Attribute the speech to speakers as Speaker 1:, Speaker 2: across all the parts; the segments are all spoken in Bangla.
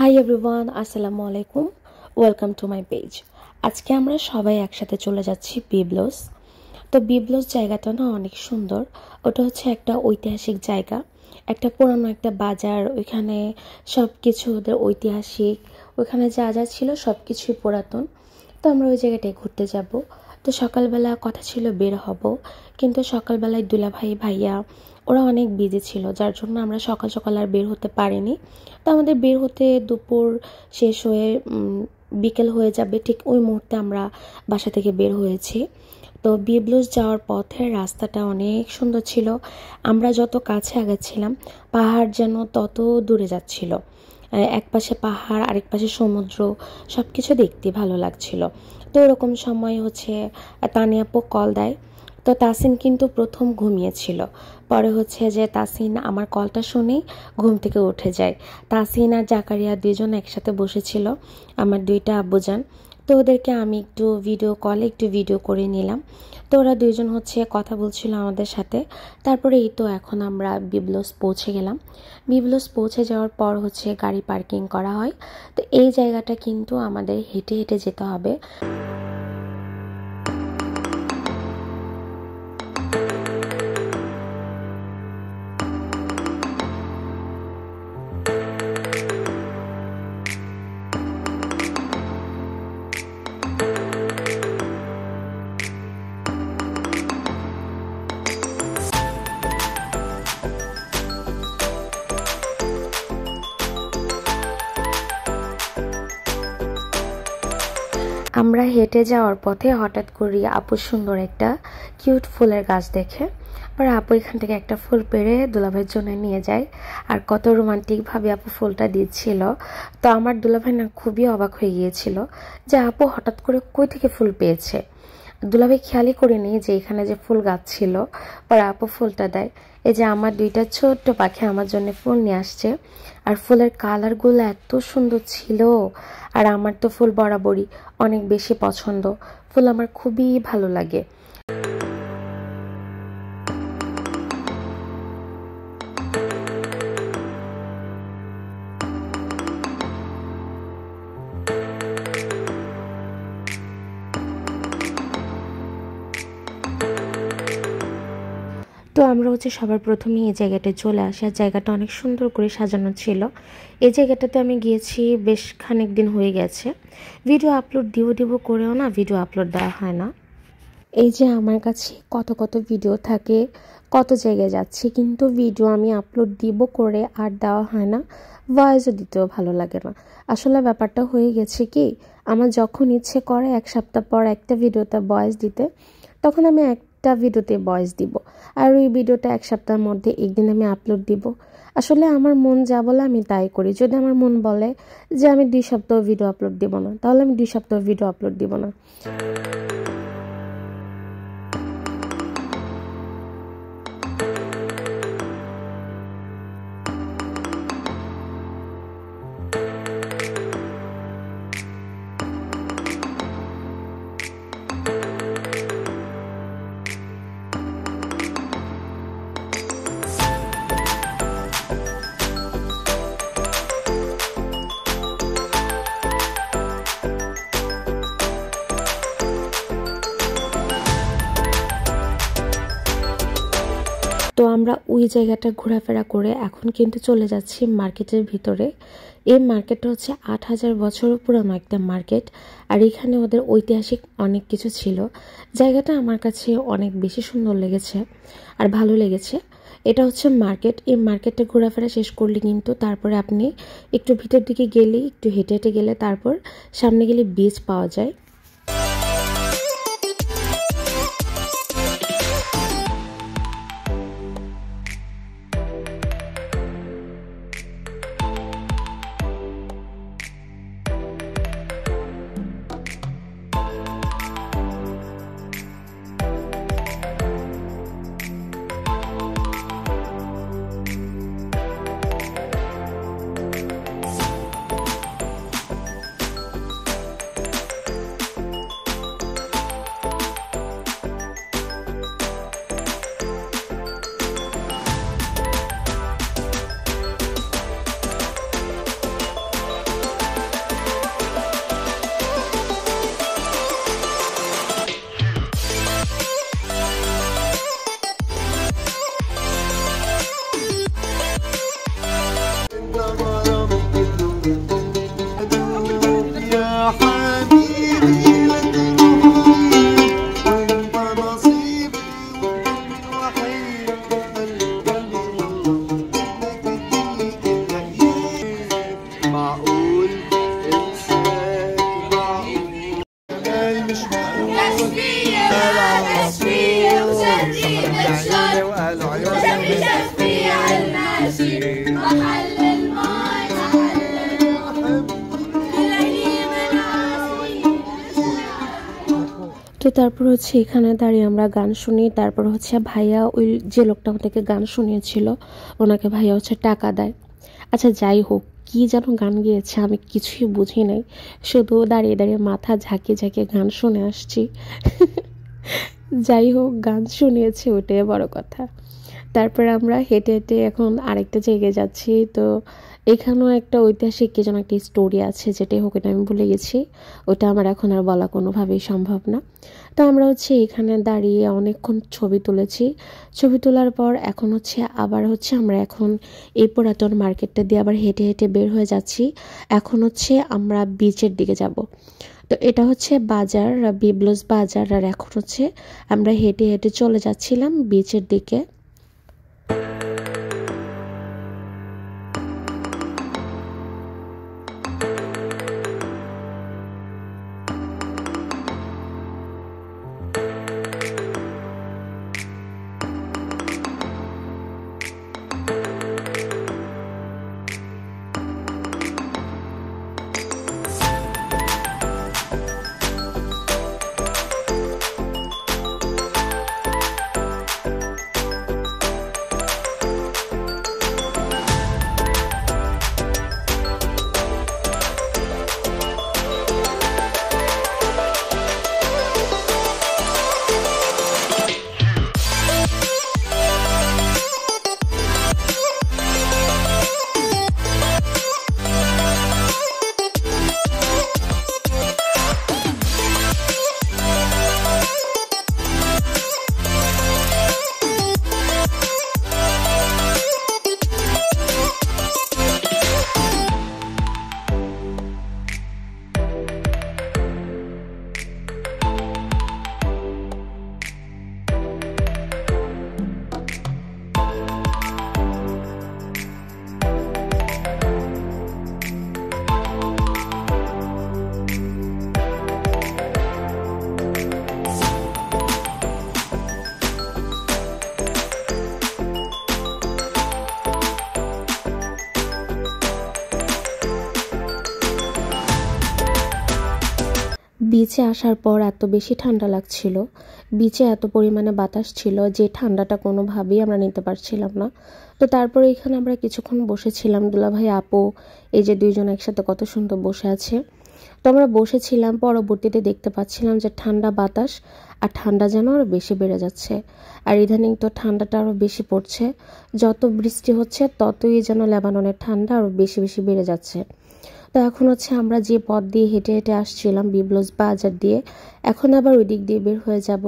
Speaker 1: হাই এভরিওয়ান, আসসালামু আলাইকুম। Welcome to my page. আজকে আমরা সবাই একসাথে চলে যাচ্ছি বিবলস। তো বিবলস জায়গাটা না অনেক সুন্দর। ওটা হচ্ছে একটা ঐতিহাসিক জায়গা, একটা পুরানো একটা বাজার। ওইখানে সব কিছু ওদের ঐতিহাসিক, ওইখানে যা যা ছিল সব কিছুই পুরাতন। তো আমরা ওই জায়গাটায় ঘুরতে যাব। তো সকালবেলা কথা ছিল বের হব, কিন্তু সকালবেলায় দুলাভাই ভাইয়া ওরা অনেক বিজি ছিল, যার জন্য আমরা সকাল সকাল আর বের হতে পারিনি। তো আমাদের বের হতে দুপুর শেষ হয়ে বিকেল হয়ে যাবে, ঠিক ওই মুহূর্তে আমরা বাসা থেকে বের হয়েছি। তো বিবলস যাওয়ার পথের রাস্তাটা অনেক সুন্দর ছিল। আমরা যত কাছে আগাচ্ছিলাম পাহাড় যেন তত দূরে যাচ্ছিল। এক পাশে পাহাড়, আরেক পাশে সমুদ্র, সব কিছু দেখতে ভালো লাগছিল। তো এরকম সময় হচ্ছে তানিয়া আপু কল দেয়। তো তাসিন কিন্তু প্রথম ঘুমিয়েছিল, পরে হচ্ছে যে তাসিন আমার কলটা শুনেই ঘুম থেকে উঠে যায়। তাসিন আর জাকারিয়া দুজন একসাথে বসেছিল, আমার দুইটা আব্বুজান। তো ওদেরকে আমি একটু ভিডিও করে নিলাম। তো ওরা দুইজন হচ্ছে কথা বলছিল আমাদের সাথে। তারপরে এই তো এখন আমরা বিবলস পৌঁছে গেলাম। বিবলস পৌঁছে যাওয়ার পর হচ্ছে গাড়ি পার্কিং করা হয়। তো এই জায়গাটা কিন্তু আমাদের হেঁটে হেঁটে যেতে হবে। আমরা হেঁটে যাওয়ার পথে হঠাৎ করে আপু সুন্দর একটা কিউট ফুলের গাছ দেখে পরে আপু এখান থেকে একটা ফুল পেড়ে দুলাভাইয়ের জন্য নিয়ে যায়। আর কত রোমান্টিকভাবে আপু ফুলটা দিচ্ছিল। তো আমার দুলাভাই না খুবই অবাক হয়ে গিয়েছিল যে আপু হঠাৎ করে কই থেকে ফুল পেয়েছে। দুলাভাই খেয়ালই করিনি যে এখানে যে ফুল গাছ ছিল। পরে আপু ফুলটা দেয়। এই যে আমার দুইটা ছোট্ট পাখি আমার জন্য ফুল নিয়ে আসছে। আর ফুলের কালারগুলো এত সুন্দর ছিল। আর আমার তো ফুল বরাবরই অনেক বেশি পছন্দ, ফুল আমার খুবই ভালো লাগে। তো আমরা হচ্ছে সবার প্রথমে এই জায়গাটায় চলে আসি। আর জায়গাটা অনেক সুন্দর করে সাজানো ছিল। এই জায়গাটাতে আমি গিয়েছি বেশ খানিক দিন হয়ে গেছে। ভিডিও আপলোড দিব করেও না ভিডিও আপলোড দেওয়া হয় না। এই যে আমার কাছে কত কত ভিডিও থাকে, কত জায়গায় যাচ্ছি, কিন্তু ভিডিও আমি আপলোড দিব করে আর দেওয়া হয় না। ভয়েসও দিতেও ভালো লাগে না। আসলে ব্যাপারটা হয়ে গেছে কি, আমার যখন ইচ্ছে করে এক সপ্তাহ পর একটা ভিডিওতে ভয়েস দিতে, তখন আমি একটা ভিডিওতে ভয়েস দিব। আর ওই ভিডিওটা এক সপ্তাহের মধ্যে একদিন আমি আপলোড দিব। আসলে আমার মন যা বলে আমি তাই করি। যদি আমার মন বলে যে আমি 2 সপ্তাহ ভিডিও আপলোড দিব না, তাহলে আমি 2 সপ্তাহ ভিডিও আপলোড দিব না। তো আমরা ওই জায়গাটা ঘোরাফেরা করে এখন কিন্তু চলে যাচ্ছি মার্কেটের ভিতরে। এই মার্কেটটা হচ্ছে 8000 বছর পুরানো একটা মার্কেট। আর এখানে ওদের ঐতিহাসিক অনেক কিছু ছিল। জায়গাটা আমার কাছে অনেক বেশি সুন্দর লেগেছে আর ভালো লেগেছে। এটা হচ্ছে মার্কেট। এই মার্কেটটা ঘোরাফেরা শেষ করলে কিন্তু তারপরে আপনি একটু ভিতর দিকে গেলেই, একটু হেঁটে হেঁটে গেলে তারপর সামনে গেলে বীচ পাওয়া যায়।
Speaker 2: معقول انساك معقول مش معقول
Speaker 3: تشفيه وشري بالشر وسمي شفيع الماشي محل الماي محل المحب العليم العظيم.
Speaker 1: তো তারপর হচ্ছে এখানে দাঁড়িয়ে আমরা গান শুনি। তারপর হচ্ছে ভাইয়া ওই যে লোকটা আমাদেরকে গান শুনিয়েছিল ওনাকে ভাইয়া হচ্ছে টাকা দেয়। আচ্ছা যাই হোক, কি যেন গান গিয়েছে আমি কিছুই বুঝি নাই, শুধু দাঁড়িয়ে দাঁড়িয়ে মাথা ঝাঁকিয়ে ঝাঁকিয়ে গান শুনে আসছি। যাই হোক, গান শুনিয়েছে ওটাই বড় কথা। তারপর আমরা হেঁটে হেঁটে এখন আরেকটা জায়গায় যাচ্ছি। তো এখানেও একটা ঐতিহাসিক কি যেন একটা স্টোরি আছে, যেটাই হোক এটা আমি ভুলে গেছি, ওটা আমার এখন আর বলা কোনোভাবেই সম্ভব না। তো আমরা হচ্ছে এখানে দাঁড়িয়ে অনেকক্ষণ ছবি তুলেছি। ছবি তোলার পর এখন হচ্ছে আবার হচ্ছে আমরা এখন এই পুরাতন মার্কেটটা দিয়ে আবার হেঁটে হেঁটে বের হয়ে যাচ্ছি। এখন হচ্ছে আমরা বিচের দিকে যাব। তো এটা হচ্ছে বাজার, বিবলস বাজার, আর এখন হচ্ছে আমরা হেঁটে হেঁটে চলে যাচ্ছিলাম বিচের দিকে। বিচে আসার পর এত বেশি ঠান্ডা লাগছিল, বিচে এত পরিমাণে বাতাস ছিল যে ঠান্ডাটা কোনোভাবেই আমরা নিতে পারছিলাম না। তো তারপরে এখানে আমরা কিছুক্ষণ বসেছিলাম, দুলাভাই আপু এই যে দুইজন একসাথে কত সুন্দর বসে আছে। তো আমরা বসেছিলাম, পরবর্তীতে দেখতে পাচ্ছিলাম যে ঠান্ডা বাতাস আর ঠান্ডা যেন আরও বেশি বেড়ে যাচ্ছে। আর ইদানিং তো ঠান্ডাটা আরও বেশি পড়ছে, যত বৃষ্টি হচ্ছে ততই যেন লেবাননের ঠান্ডা আরও বেশি বেশি বেড়ে যাচ্ছে। তো এখন হচ্ছে আমরা যে পথ দিয়ে হেঁটে হেঁটে আসছিলাম বিবলস বাজার দিয়ে, এখন আবার ওই দিক দিয়ে বের হয়ে যাব।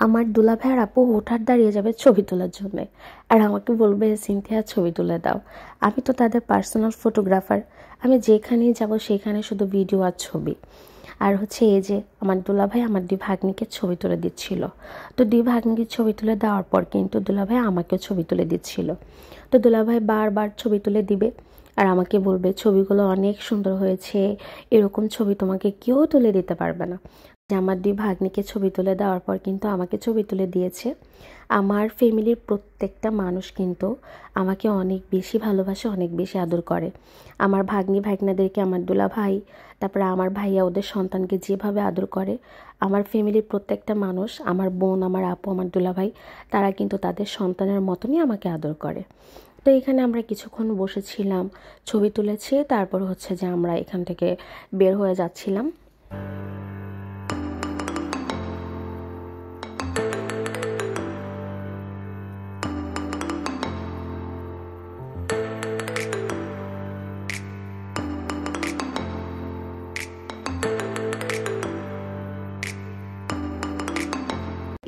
Speaker 1: আমার দুলাভাই আর আপু হুটহাট দাঁড়িয়ে যাবে ছবি তোলার জন্য, আর আমাকে বলবে সিনথিয়া ছবি তুলে দাও। আমি তো তাদের পার্সোনাল ফটোগ্রাফার, আমি যেখানেই যাব সেখানে শুধু ভিডিও আর ছবি। আর হচ্ছে এই যে আমার দুলাভাই আমার দুই ভাগ্নিকে ছবি তুলে দিচ্ছিল। তো দুই ভাগ্নিকে ছবি তুলে দেওয়ার পর কিন্তু দুলাভাই আমাকেও ছবি তুলে দিচ্ছিল। তো দুলাভাই বারবার ছবি তুলে দিবে আর আমাকে বলবে ছবিগুলো অনেক সুন্দর হয়েছে, এরকম ছবি তোমাকে কেউ তুলে দিতে পারবে না। যে আমার 2 ভাগ্নিকে ছবি তুলে দেওয়ার পর কিন্তু আমাকে ছবি তুলে দিয়েছে। আমার ফ্যামিলির প্রত্যেকটা মানুষ কিন্তু আমাকে অনেক বেশি ভালোবাসে, অনেক বেশি আদর করে। আমার ভাগ্নি ভাগ্নাদেরকে আমার দুলাভাই, তারপরে আমার ভাইয়া ওদের সন্তানকে যেভাবে আদর করে, আমার ফ্যামিলির প্রত্যেকটা মানুষ, আমার বোন, আমার আপু, আমার দুলাভাই, তারা কিন্তু তাদের সন্তানের মতনই আমাকে আদর করে। তো এখানে আমরা কিছুক্ষণ বসেছিলাম, ছবি তুলেছি, তারপর হচ্ছে যে আমরা এখান থেকে বের হয়ে যাচ্ছিলাম।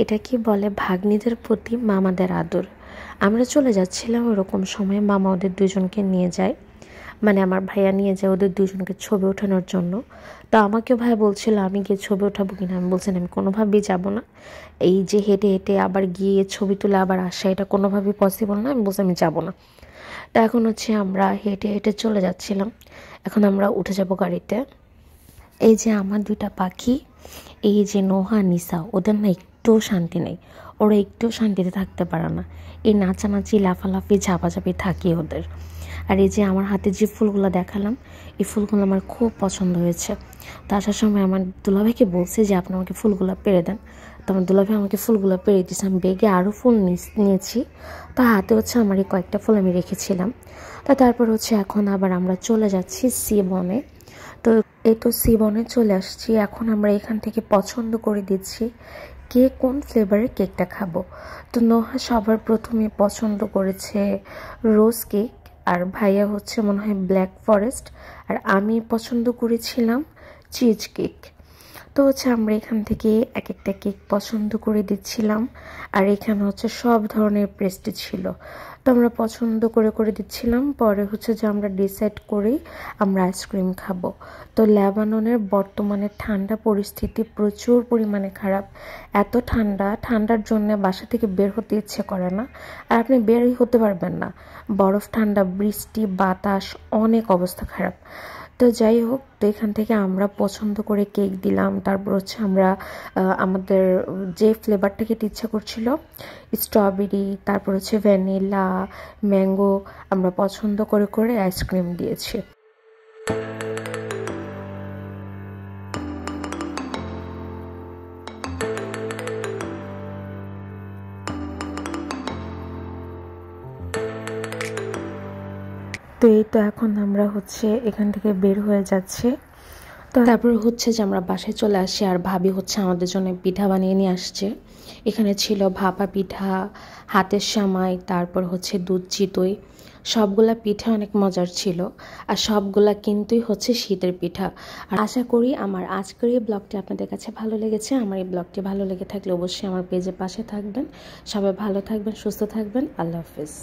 Speaker 1: এটা কি বলে ভাগ্নিদের প্রতি মামাদের আদর। আমরা চলে যাচ্ছিলাম, ওরকম সময় মামা ওদের 2জনকে নিয়ে যায়, মানে আমার ভাইয়া নিয়ে যায় ওদের 2জনকে ছবি ওঠানোর জন্য। তো আমাকেও ভাই বলছিল আমি গিয়ে ছবি ওঠাবো কিনা, আমি বলছিলাম আমি কোনোভাবেই যাব না, এই যে হেঁটে হেঁটে আবার গিয়ে ছবি তুলে আবার আসা এটা কোনোভাবেই পসিবল না, আমি বলছি আমি যাব না। তো এখন হচ্ছে আমরা হেঁটে হেঁটে চলে যাচ্ছিলাম, এখন আমরা উঠে যাব গাড়িতে। এই যে আমার 2টা পাখি, এই যে নোহা নিসা, ওদের না একটুও শান্তি নেই, ওরা একটুও শান্তিতে থাকতে পারে না, এই নাচানাচি লাফালাফি ঝাপাঝাপি থাকি ওদের। আর এই যে আমার হাতে যে ফুলগুলো দেখালাম, এই ফুলগুলো আমার খুব পছন্দ হয়েছে। তো আসার সময় আমার দুলাভাইকে বলছে যে আপনি আমাকে ফুলগুলো পেরে দেন, তো আমার দুলাভাই আমাকে ফুলগুলো পেরে দিয়েছে। আমি ব্যাগে আরও ফুল নিয়েছি, তো হাতে হচ্ছে আমার এই কয়েকটা ফুল আমি রেখেছিলাম। তো তারপর হচ্ছে এখন আবার আমরা চলে যাচ্ছি সিবনে। তো এই তো সিবনে চলে আসছি, এখন আমরা এখান থেকে পছন্দ করে দিচ্ছি কে কোন ফ্লেভারের কেকটা খাবো। তো নোহা সবার প্রথমে পছন্দ করেছে রোজ কেক, আর ভাইয়া হচ্ছে মনে হয় ব্ল্যাক ফরেস্ট, আর আমি পছন্দ করেছিলাম চিজ কেক। তো হচ্ছে আমরা এখান থেকে এক একটা কেক পছন্দ করে দিচ্ছিলাম, আর এখানে হচ্ছে সব ধরনের পেস্ট্রি ছিল, তো আমরা পছন্দ করে করে দিচ্ছিলাম। পরে হচ্ছে যে আমরা ডিসাইড করি আমরা আইসক্রিম খাবো। তো লেবাননের বর্তমানে ঠান্ডা পরিস্থিতি প্রচুর পরিমাণে খারাপ, এত ঠান্ডার জন্য বাসা থেকে বের হতে ইচ্ছে করে না, আর আপনি বেরই হতে পারবেন না, বরফ, ঠান্ডা, বৃষ্টি, বাতাস, অনেক অবস্থা খারাপ। তো যাই হোক, তো এখান থেকে আমরা পছন্দ করে কেক দিলাম। তারপর হচ্ছে আমরা আমাদের যে ফ্লেভারটা খেতে ইচ্ছা করছিল, স্ট্রবেরি, তারপর হচ্ছে ভ্যানিলা, ম্যাঙ্গো, আমরা পছন্দ করে করে আইসক্রিম দিয়েছি। তো এই তো এখন আমরা হচ্ছে এখান থেকে বের হয়ে যাচ্ছি। তো তারপর হচ্ছে যে আমরা বাসায় চলে আসি, আর ভাবি হচ্ছে আমাদের জন্য পিঠা বানিয়ে নিয়ে আসছে। এখানে ছিল ভাপা পিঠা, হাতের সামাই, তারপর হচ্ছে দুধ চিতই, সবগুলা পিঠা অনেক মজার ছিল, আর সবগুলা কিন্তুই হচ্ছে শীতের পিঠা। আর আশা করি আমার আজকের এই ব্লগটি আপনাদের কাছে ভালো লেগেছে। আমার এই ব্লগটি ভালো লেগে থাকলে অবশ্যই আমার পেজের পাশে থাকবেন। সবাই ভালো থাকবেন, সুস্থ থাকবেন। আল্লাহ হাফিজ।